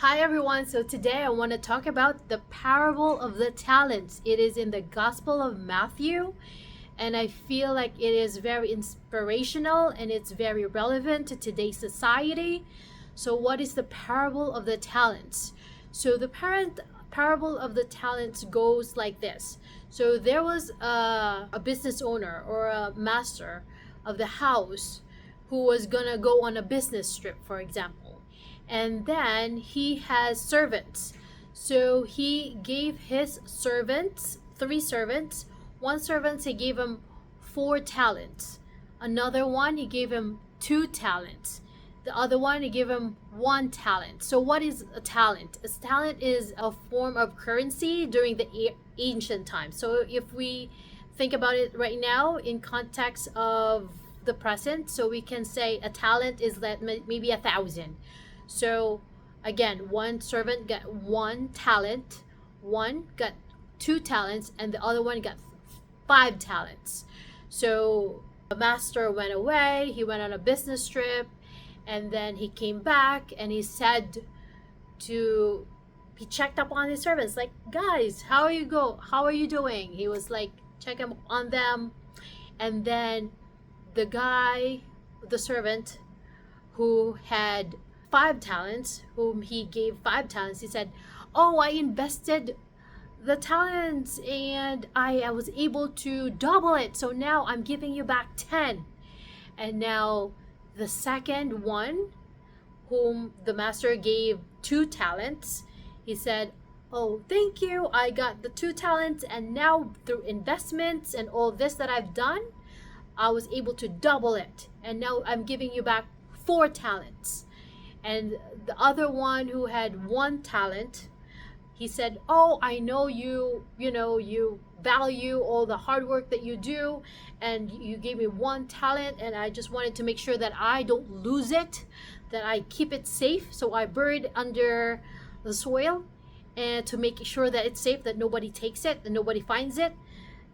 Hi everyone, so today I want to talk about the parable of the talents. It is in the Gospel of Matthew, and I feel like it is very inspirational and it's very relevant to today's society. So, what is the parable of the talents? So, the parable of the talents goes like this. So, there was a business owner or a master of the house who was gonna go on a business trip, for example, and then he has servants. So he gave his servants, three servants. One servant, he gave him 4 talents. Another one, he gave him 2 talents. The other one, he gave him 1 talent. So what is a talent? A talent is a form of currency during the ancient times. So if we think about it right now in context of the present, so we can say a talent is that maybe 1,000. So again, one servant got 1 talent, one got 2 talents, and the other one got 5 talents. So the master went away, he went on a business trip, and then he came back and he checked up on his servants, like, guys, how are you doing? He was like checking on them. And then the servant who had 5 talents, whom he gave 5 talents, he said, oh, I invested the talents and I was able to double it. So now I'm giving you back 10. And now the second one, whom the master gave 2 talents, he said, oh, thank you. I got the 2 talents. And now through investments and all this that I've done, I was able to double it. And now I'm giving you back 4 talents. And the other one who had 1 talent, he said, oh, I know you value all the hard work that you do, and you gave me 1 talent, and I just wanted to make sure that I don't lose it, that I keep it safe. So I buried it under the soil and to make sure that it's safe, that nobody takes it and nobody finds it.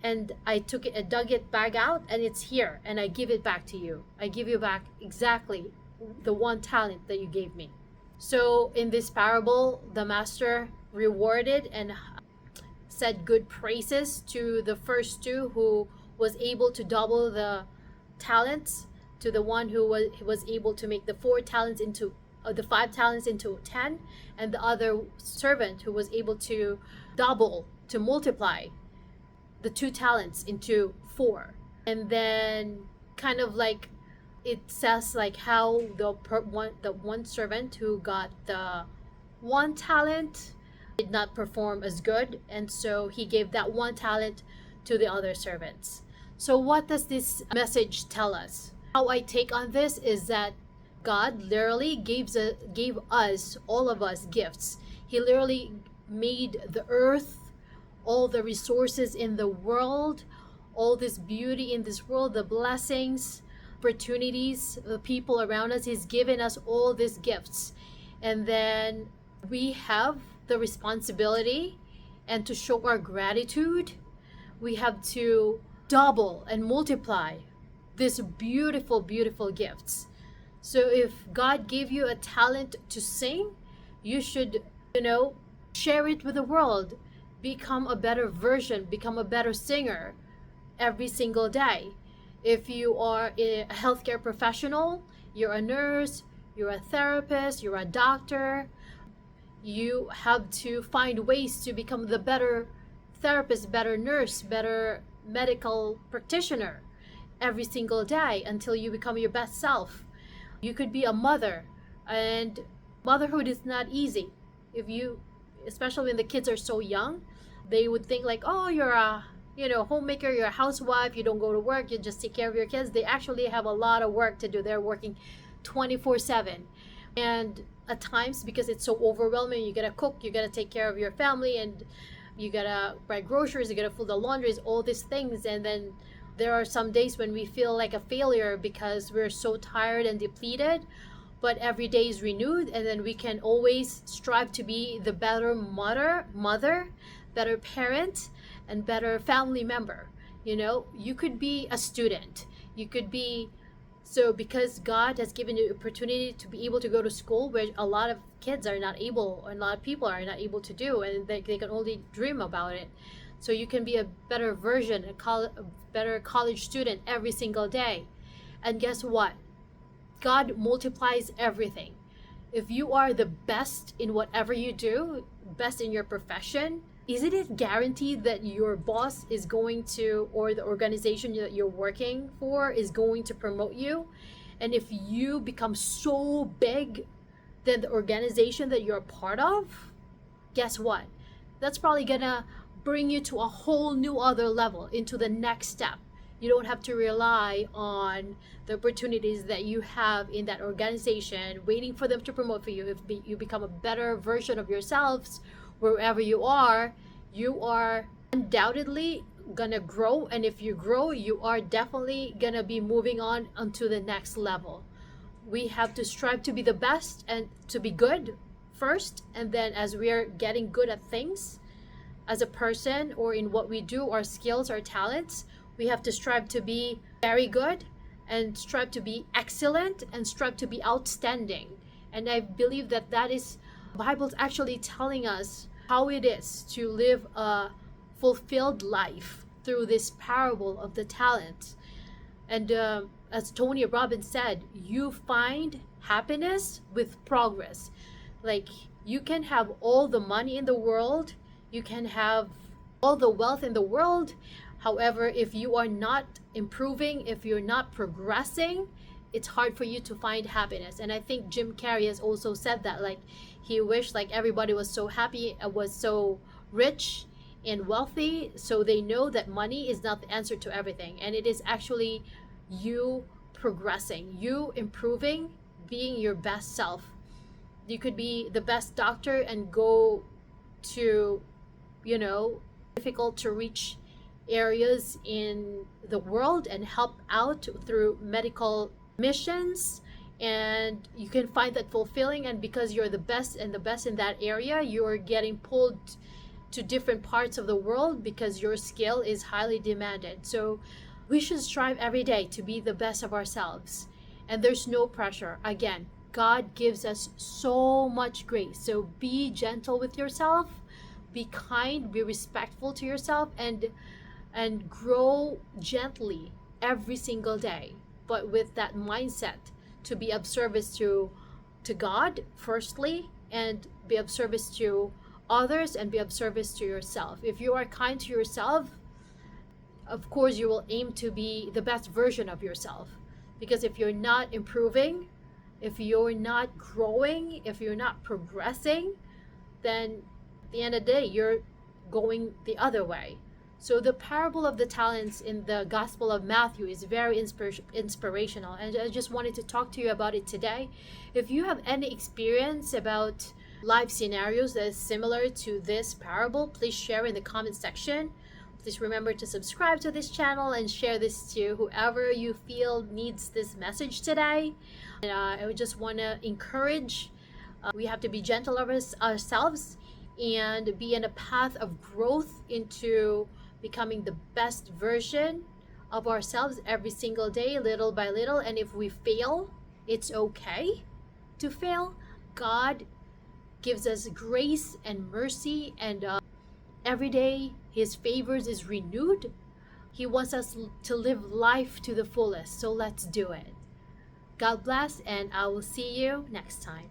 And I dug it back out, and it's here, and I give it back to you. I give you back exactly the 1 talent that you gave me. So in this parable, the master rewarded and said good praises to the first two who was able to double the talents, to the one who was able to make the 4 talents into the 5 talents into 10, and the other servant who was able to double, to multiply the 2 talents into 4. And then kind of like it says like how the one servant who got the 1 talent did not perform as good, and so he gave that 1 talent to the other servants. So what does this message tell us? How I take on this is that God literally gave us, all of us, gifts. He literally made the earth, all the resources in the world, all this beauty in this world, the blessings, opportunities, the people around us. He's given us all these gifts. And then we have the responsibility, and to show our gratitude, we have to double and multiply these beautiful, beautiful gifts. So if God gave you a talent to sing, you should, share it with the world. Become a better version, become a better singer every single day. If you are a healthcare professional, you're a nurse, you're a therapist, you're a doctor, you have to find ways to become the better therapist, better nurse, better medical practitioner every single day until you become your best self. You could be a mother, and motherhood is not easy. Especially when the kids are so young, they would think like, oh, you're a homemaker, you're a housewife, you don't go to work, you just take care of your kids. They actually have a lot of work to do. They're working 24/7. And at times, because it's so overwhelming, you gotta cook, you gotta take care of your family, and you gotta buy groceries, you gotta fold the laundries, all these things. And then there are some days when we feel like a failure because we're so tired and depleted. But every day is renewed, and then we can always strive to be the better mother, better parent, and better family member. You could be a student, you could be So because God has given you opportunity to be able to go to school, where a lot of kids are not able, and a lot of people are not able to do, and they can only dream about it. So you can be a better version, a better college student every single day. And guess what? God multiplies everything. If you are the best in whatever you do, best in your profession, isn't it guaranteed that your boss is going to, or the organization that you're working for is going to promote you? And if you become so big than the organization that you're a part of, guess what? That's probably gonna bring you to a whole new other level, into the next step. You don't have to rely on the opportunities that you have in that organization, waiting for them to promote for you. If you become a better version of yourselves, wherever you are undoubtedly gonna grow. And if you grow, you are definitely gonna be moving on onto the next level. We have to strive to be the best and to be good first, and then as we are getting good at things as a person, or in what we do, our skills, our talents, we have to strive to be very good, and strive to be excellent, and strive to be outstanding. And I believe that that is, the Bible's actually telling us how it is to live a fulfilled life through this parable of the talents. And as Tony Robbins said, you find happiness with progress. Like, you can have all the money in the world, you can have all the wealth in the world. However, if you are not improving, if you're not progressing, it's hard for you to find happiness. And I think Jim Carrey has also said that, like, he wished like everybody was so happy, was so rich and wealthy, so they know that money is not the answer to everything. And it is actually you progressing, you improving, being your best self. You could be the best doctor and go to, difficult to reach areas in the world and help out through medical missions, and you can find that fulfilling. And because you're the best and the best in that area, you're getting pulled to different parts of the world because your skill is highly demanded. So we should strive every day to be the best of ourselves, and there's no pressure. Again, God gives us so much grace. So be gentle with yourself, be kind, be respectful to yourself, and grow gently every single day, but with that mindset to be of service to God firstly, and be of service to others, and be of service to yourself. If you are kind to yourself, of course you will aim to be the best version of yourself. Because if you're not improving, if you're not growing, if you're not progressing, then at the end of the day, you're going the other way. So the parable of the talents in the Gospel of Matthew is very inspirational, and I just wanted to talk to you about it today. If you have any experience about life scenarios that is similar to this parable, please share in the comment section. Please remember to subscribe to this channel and share this to whoever you feel needs this message today. And I would just want to encourage, we have to be gentle of ourselves and be in a path of growth into becoming the best version of ourselves every single day, little by little. And if we fail, it's okay to fail. God gives us grace and mercy, and every day his favors is renewed. He wants us to live life to the fullest, so let's do it. God bless, and I will see you next time.